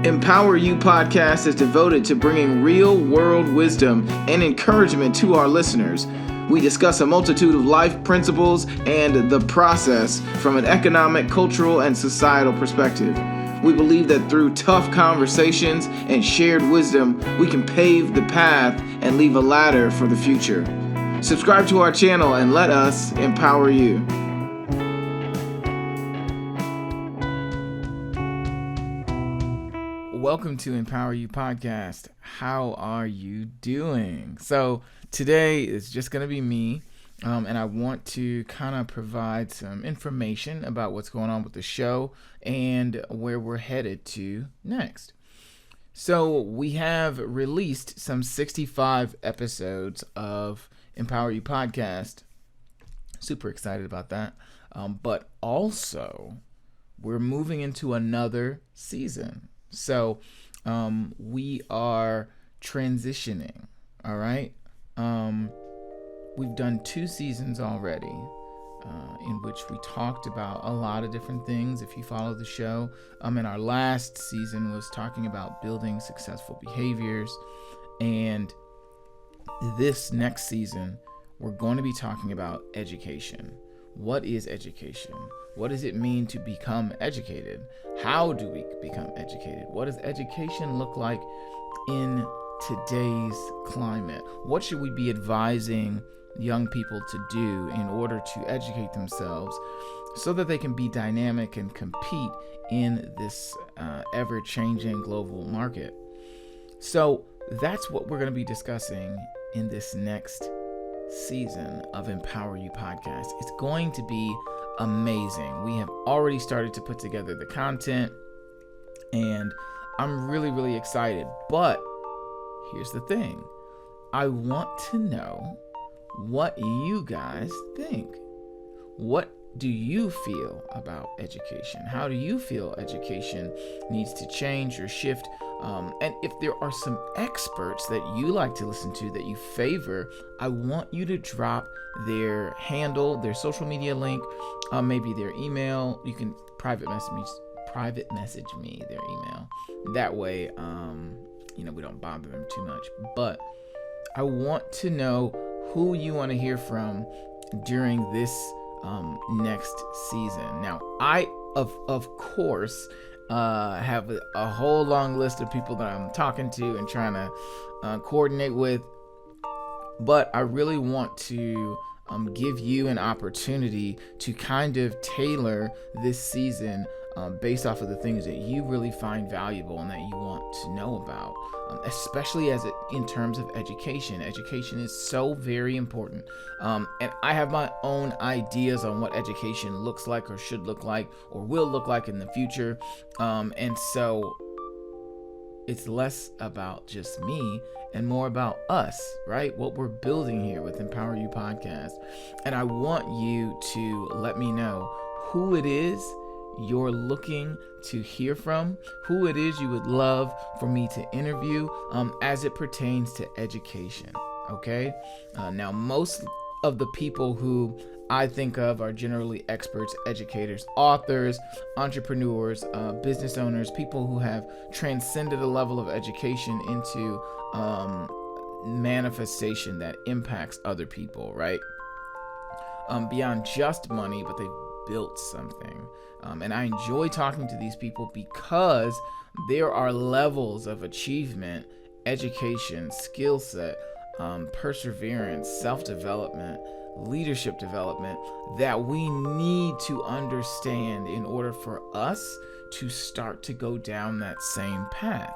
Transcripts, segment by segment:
Empower You podcast is devoted to bringing real-world wisdom and encouragement to our listeners. We discuss a multitude of life principles and the process from an economic, cultural, and societal perspective. We believe that through tough conversations and shared wisdom, we can pave the path and leave a ladder for the future. Subscribe to our channel and let us empower you. Welcome to Empower You podcast. How are you doing? So today is just going to be me, and I want to kind of provide some information about what's going on with the show and where we're headed to next. So we have released some 65 episodes of Empower You podcast. Super excited about that. But also, we're moving into another season. So we are transitioning, all right? We've done 2 seasons already in which we talked about a lot of different things. If you follow the show, and our last season was talking about building successful behaviors. And this next season, we're going to be talking about education. What is education? What does it mean to become educated? How do we become educated? What does education look like in today's climate? What should we be advising young people to do in order to educate themselves so that they can be dynamic and compete in this ever-changing global market? So that's what we're going to be discussing in this next season of Empower You podcast. It's going to be amazing. We have already started to put together the content, and I'm really excited. But here's the thing. I want to know what you guys think. What do you feel about education? How do you feel education needs to change or shift? And if there are some experts that you like to listen to that you favor, I want you to drop their handle, their social media link, maybe their email. You can private message me their email. That way, we don't bother them too much. But I want to know who you want to hear from during this next season. Now, I of course have a whole long list of people that I'm talking to and trying to coordinate with, but I really want to give you an opportunity to kind of tailor this season based off of the things that you really find valuable and that you want to know about, especially in terms of education. Education is so very important, and I have my own ideas on what education looks like or should look like or will look like in the future, and so it's less about just me and more about us, right? What we're building here with Empower You podcast. And I want you to let me know who it is you're looking to hear from, who it is you would love for me to interview as it pertains to education, okay? Now, most of the people who I think of are generally experts, educators, authors, entrepreneurs, business owners, people who have transcended a level of education into manifestation that impacts other people, right? Beyond just money, but they've built something. And I enjoy talking to these people because there are levels of achievement, education, skill set, perseverance, self-development, leadership development that we need to understand in order for us to start to go down that same path.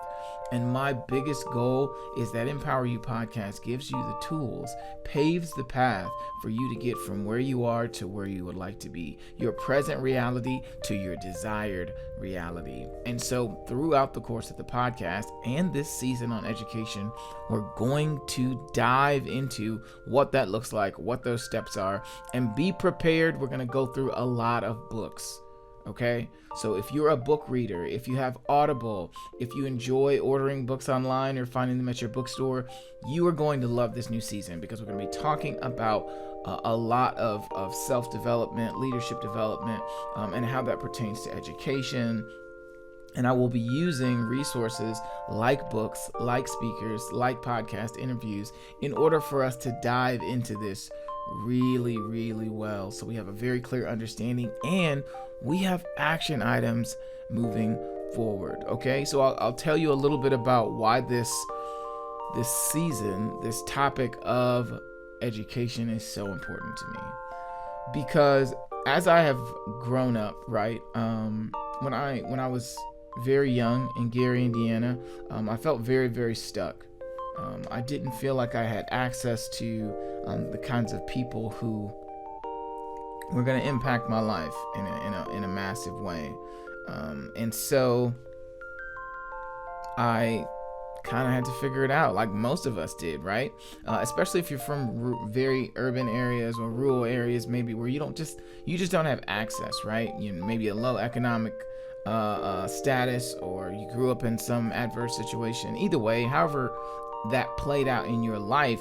And my biggest goal is that Empower You podcast gives you the tools, paves the path for you to get from where you are to where you would like to be, your present reality to your desired reality. And so throughout the course of the podcast and this season on education, we're going to dive into what that looks like, what those steps are, and be prepared. We're going to go through a lot of books. Okay, so if you're a book reader, if you have Audible, if you enjoy ordering books online or finding them at your bookstore, you are going to love this new season because we're going to be talking about a lot of self-development, leadership development, and how that pertains to education. And I will be using resources like books, like speakers, like podcast interviews in order for us to dive into this really, really well. So we have a very clear understanding and we have action items moving forward. Okay, so I'll tell you a little bit about why this season, this topic of education is so important to me. Because as I have grown up, right, when I was very young in Gary, Indiana, I felt very, very stuck. I didn't feel like I had access to the kinds of people who were going to impact my life in a massive way. And so I kind of had to figure it out, like most of us did, right? Especially if you're from very urban areas or rural areas, maybe where you just don't have access, right? You know, maybe a low economic status, or you grew up in some adverse situation. Either way, however that played out in your life,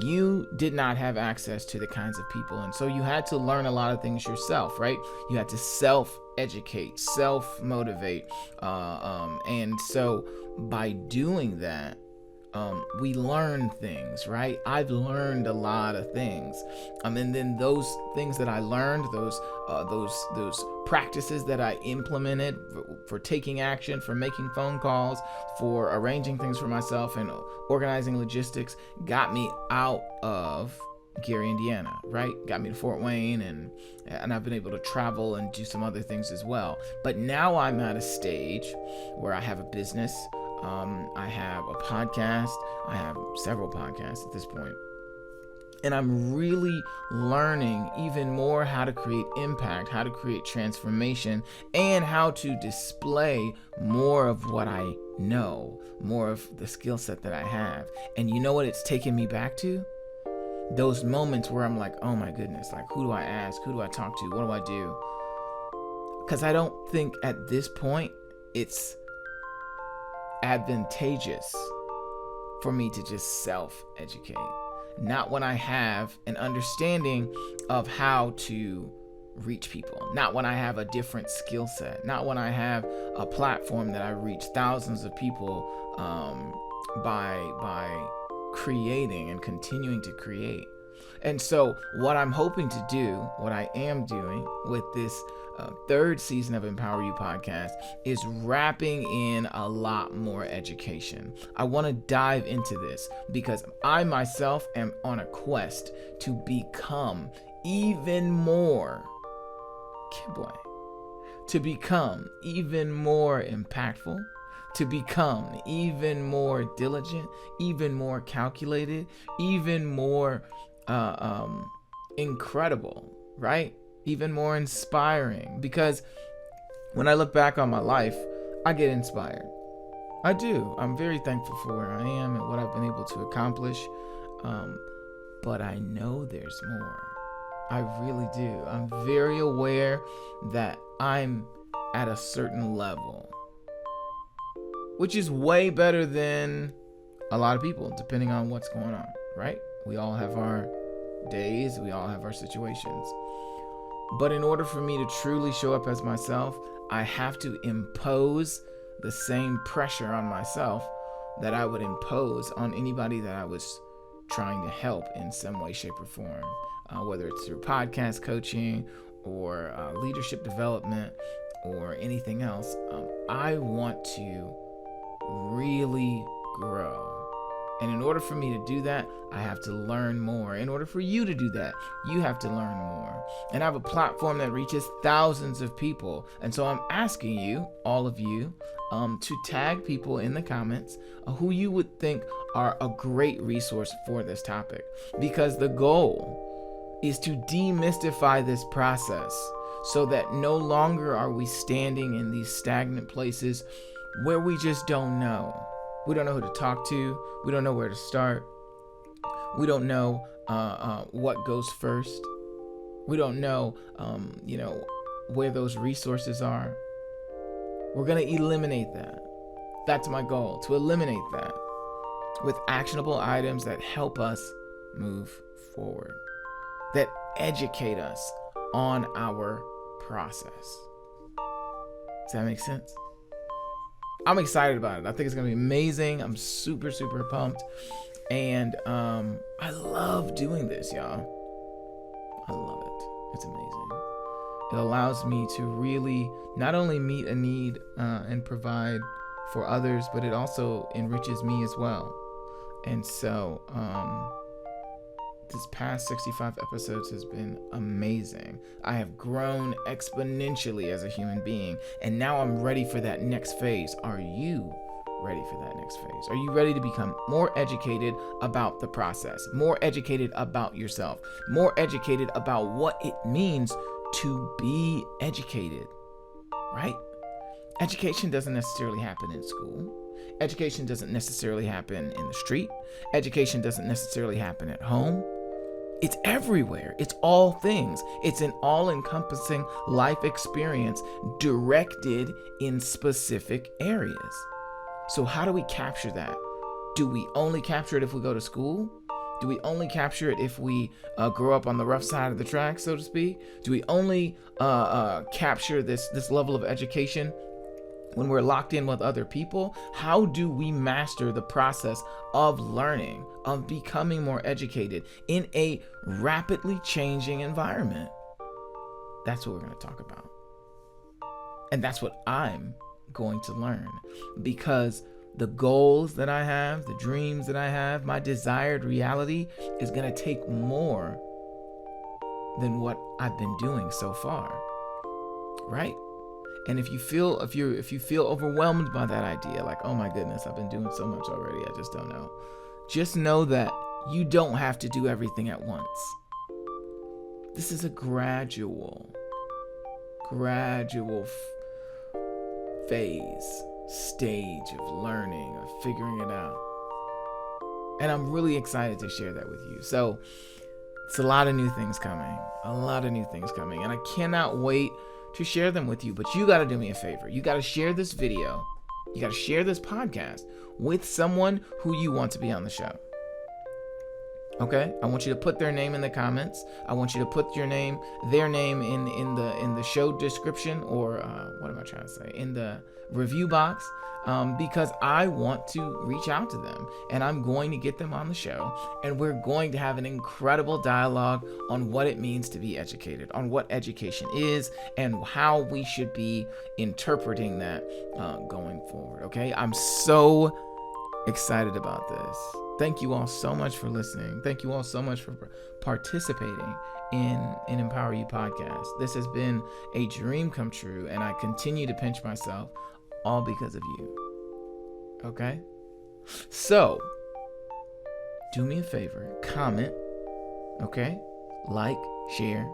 you did not have access to the kinds of people, and so you had to learn a lot of things yourself, right? You had to self-educate, self-motivate, and so by doing that, we learn things, right? I've learned a lot of things, and then those things that I learned, those practices that I implemented for taking action, for making phone calls, for arranging things for myself and organizing logistics, got me out of Gary, Indiana, right? Got me to Fort Wayne, and I've been able to travel and do some other things as well. But now I'm at a stage where I have a business. I have a podcast. I have several podcasts at this point. And I'm really learning even more how to create impact, how to create transformation, and how to display more of what I know, more of the skill set that I have. And you know what it's taken me back to? Those moments where I'm like, oh my goodness, like, who do I ask? Who do I talk to? What do I do? Because I don't think at this point it's advantageous for me to just self-educate. Not when I have an understanding of how to reach people. Not when I have a different skill set. Not when I have a platform that I reach thousands of people by creating and continuing to create. And so what I'm hoping to do, what I am doing with this third season of Empower You podcast, is wrapping in a lot more education. I want to dive into this because I myself am on a quest to become even more Kibwe, to become even more impactful, to become even more diligent, even more calculated, even more incredible, right? Even more inspiring. Because when I look back on my life, I get inspired. I do. I'm very thankful for where I am and what I've been able to accomplish. But I know there's more. I really do. I'm very aware that I'm at a certain level, which is way better than a lot of people, depending on what's going on, right? We all have our days, we all have our situations. But in order for me to truly show up as myself, I have to impose the same pressure on myself that I would impose on anybody that I was trying to help in some way, shape, or form, whether it's through podcast coaching or leadership development or anything else. I want to really grow. And in order for me to do that, I have to learn more. In order for you to do that, you have to learn more. And I have a platform that reaches thousands of people. And so I'm asking you, all of you, to tag people in the comments who you would think are a great resource for this topic. Because the goal is to demystify this process so that no longer are we standing in these stagnant places where we just don't know. We don't know who to talk to. We don't know where to start. We don't know what goes first. We don't know, where those resources are. We're going to eliminate that. That's my goal, to eliminate that with actionable items that help us move forward, that educate us on our process. Does that make sense? I'm excited about it. I think it's going to be amazing. I'm super, super pumped. And I love doing this, y'all. I love it. It's amazing. It allows me to really not only meet a need and provide for others, but it also enriches me as well. And so this past 65 episodes has been amazing. I have grown exponentially as a human being, and now I'm ready for that next phase. Are you ready for that next phase? Are you ready to become more educated about the process, more educated about yourself, more educated about what it means to be educated, right? Education doesn't necessarily happen in school. Education doesn't necessarily happen in the street. Education doesn't necessarily happen at home. It's everywhere. It's all things. It's an all-encompassing life experience directed in specific areas. So how do we capture that? Do we only capture it if we go to school? Do we only capture it if we grow up on the rough side of the track, so to speak? Do we only capture this level of education when we're locked in with other people? How do we master the process of learning, of becoming more educated in a rapidly changing environment? That's what we're going to talk about. And that's what I'm going to learn, because the goals that I have, the dreams that I have, my desired reality is going to take more than what I've been doing so far, right? And if you feel overwhelmed by that idea, like, oh my goodness, I've been doing so much already, I just don't know. Just know that you don't have to do everything at once. This is a gradual stage of learning, of figuring it out. And I'm really excited to share that with you. So it's a lot of new things coming, and I cannot wait to share them with you. But you got to do me a favor. You got to share this video. You got to share this podcast with someone who you want to be on the show. Okay? I want you to put their name in the comments. I want you to put their name in the show description, or what am I trying to say? In the review box. Because I want to reach out to them, and I'm going to get them on the show, and we're going to have an incredible dialogue on what it means to be educated, on what education is, and how we should be interpreting that going forward. Okay, I'm so excited about this. Thank you all so much for listening. Thank you all so much for participating in Empower You podcast. This has been a dream come true, and I continue to pinch myself, all because of you. Okay? So, do me a favor, comment, okay? Like, share,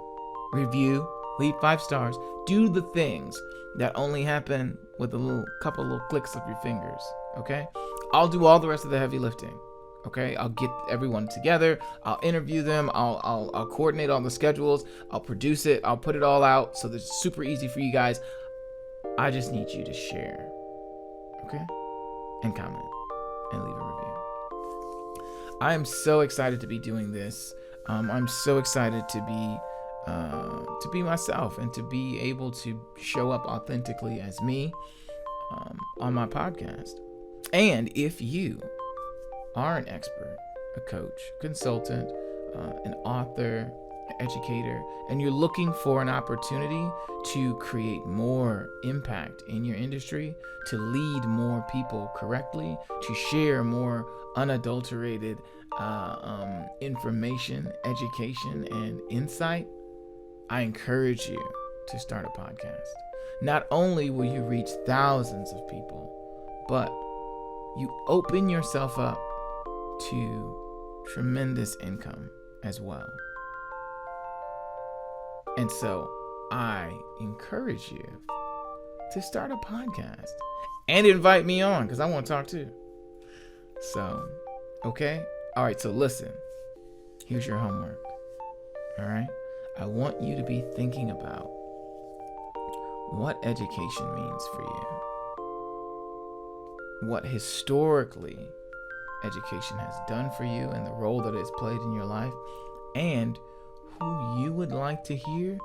review, leave 5 stars. Do the things that only happen with a couple little clicks of your fingers, okay? I'll do all the rest of the heavy lifting. Okay, I'll get everyone together. I'll interview them. I'll coordinate all the schedules. I'll produce it. I'll put it all out so that it's super easy for you guys. I just need you to share, okay? And comment and leave a review. I am so excited to be doing this. I'm so excited to be myself and to be able to show up authentically as me on my podcast. And if you are an expert, a coach, consultant, an author, educator, and you're looking for an opportunity to create more impact in your industry, to lead more people correctly, to share more unadulterated information, education, and insight, I encourage you to start a podcast. Not only will you reach thousands of people, but you open yourself up to tremendous income as well. And so I encourage you to start a podcast and invite me on, because I want to talk too. So, okay? All right, so listen. Here's your homework. All right? I want you to be thinking about what education means for you. What historically education has done for you and the role that it's played in your life, and who you would like to hear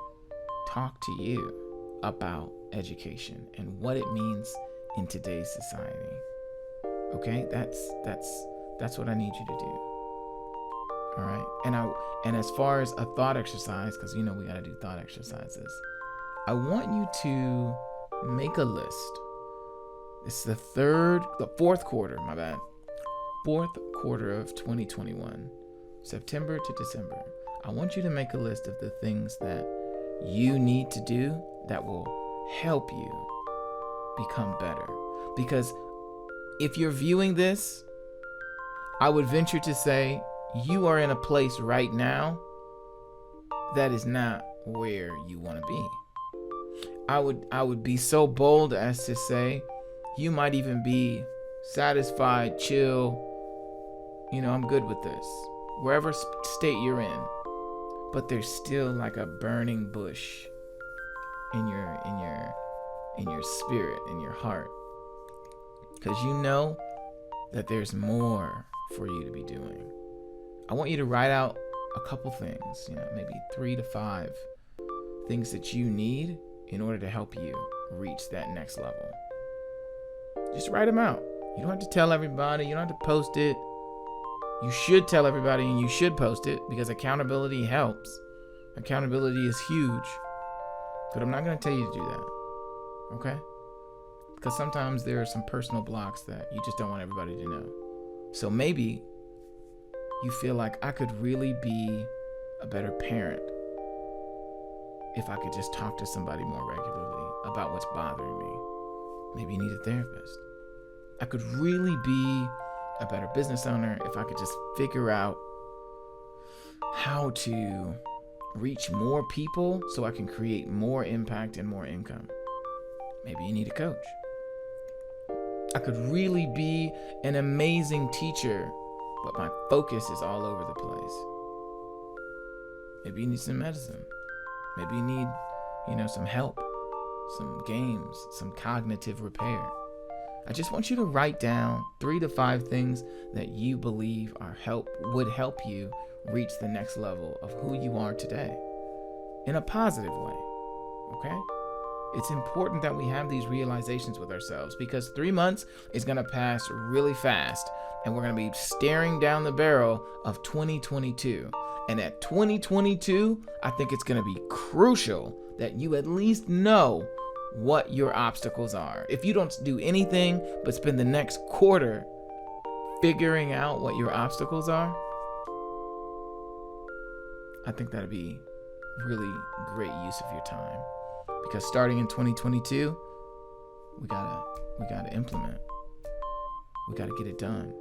talk to you about education and what it means in today's society. Okay? That's what I need you to do. All right? And as far as a thought exercise, because we got to do thought exercises, I want you to make a list. It's the fourth quarter of 2021, September to December. I want you to make a list of the things that you need to do that will help you become better. Because if you're viewing this, I would venture to say you are in a place right now that is not where you want to be. I would be so bold as to say you might even be satisfied, chill, I'm good with this, wherever state you're in. But there's still like a burning bush in your spirit, in your heart, because you know that there's more for you to be doing. I want you to write out a couple things, maybe 3 to 5 things that you need in order to help you reach that next level. Just write them out. You don't have to tell everybody. You don't have to post it. You should tell everybody and you should post it, because accountability helps. Accountability is huge. But I'm not going to tell you to do that. Okay? Because sometimes there are some personal blocks that you just don't want everybody to know. So maybe you feel like I could really be a better parent if I could just talk to somebody more regularly about what's bothering me. Maybe you need a therapist. I could really be a better business owner if I could just figure out how to reach more people so I can create more impact and more income. Maybe you need a coach. I could really be an amazing teacher, but my focus is all over the place. Maybe you need some medicine. Maybe you need, some help, some games, some cognitive repair. I just want you to write down 3 to 5 things that you believe would help you reach the next level of who you are today in a positive way. Okay? It's important that we have these realizations with ourselves, because 3 months is going to pass really fast, and we're going to be staring down the barrel of 2022. And at 2022, I think it's going to be crucial that you at least know what your obstacles are. If you don't do anything but spend the next quarter figuring out what your obstacles are, I think that'd be really great use of your time. Because starting in 2022, we gotta implement. We gotta get it done.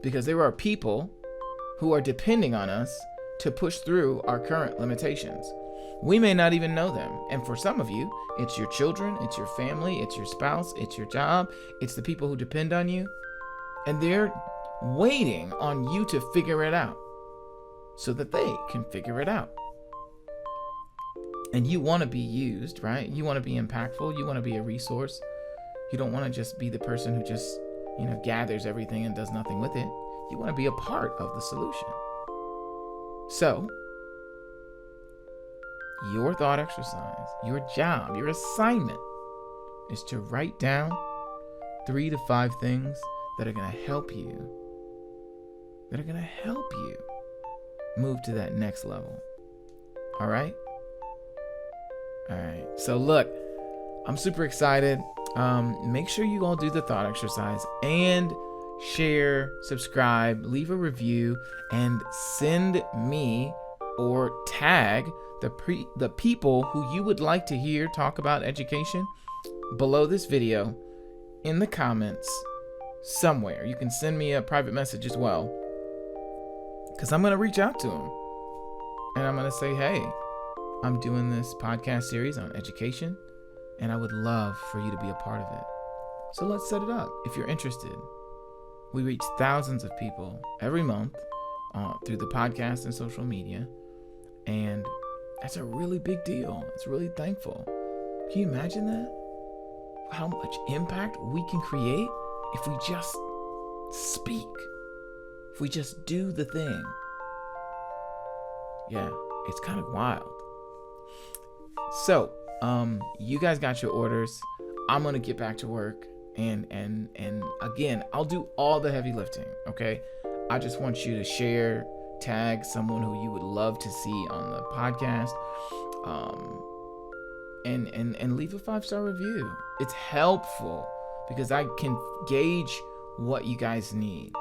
Because there are people who are depending on us to push through our current limitations. We may not even know them. And for some of you, it's your children, it's your family, it's your spouse, it's your job, it's the people who depend on you. And they're waiting on you to figure it out so that they can figure it out. And you want to be used, right? You want to be impactful. You want to be a resource. You don't want to just be the person who just, gathers everything and does nothing with it. You want to be a part of the solution. So, your thought exercise, your job, your assignment is to write down 3 to 5 things that are going to help you. Move to that next level. All right? All right. So look, I'm super excited. Make sure you all do the thought exercise and share, subscribe, leave a review, and send me or tag the people who you would like to hear talk about education below this video in the comments somewhere. You can send me a private message as well, because I'm going to reach out to them and I'm going to say, hey, I'm doing this podcast series on education and I would love for you to be a part of it. So let's set it up if you're interested. We reach thousands of people every month through the podcast and social media, and that's a really big deal. It's really thankful. Can you imagine that? How much impact we can create if we just speak, if we just do the thing. Yeah, it's kind of wild. So, you guys got your orders. I'm going to get back to work And again, I'll do all the heavy lifting, okay? I just want you to share, tag someone who you would love to see on the podcast, and leave a 5-star review. It's helpful because I can gauge what you guys need,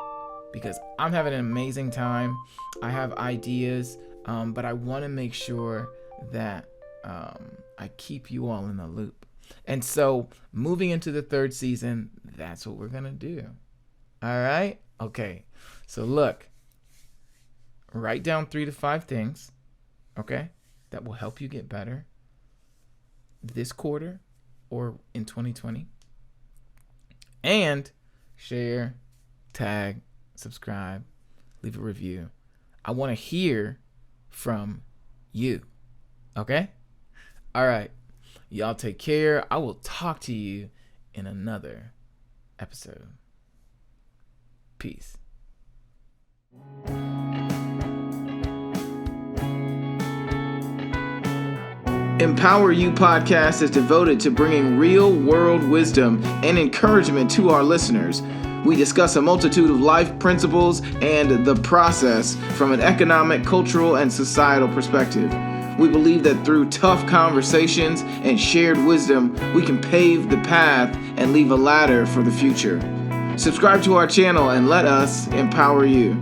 because I'm having an amazing time. I have ideas, but I want to make sure that I keep you all in the loop. And so moving into the 3rd season, that's what we're going to do. All right? Okay. So look, write down 3 to 5 things, okay, that will help you get better this quarter or in 2020. And share, tag, subscribe, leave a review. I want to hear from you. Okay? All right. Y'all take care. I will talk to you in another episode. Peace. Empower You podcast is devoted to bringing real-world wisdom and encouragement to our listeners. We discuss a multitude of life principles and the process from an economic, cultural, and societal perspective. We believe that through tough conversations and shared wisdom, we can pave the path and leave a ladder for the future. Subscribe to our channel and let us empower you.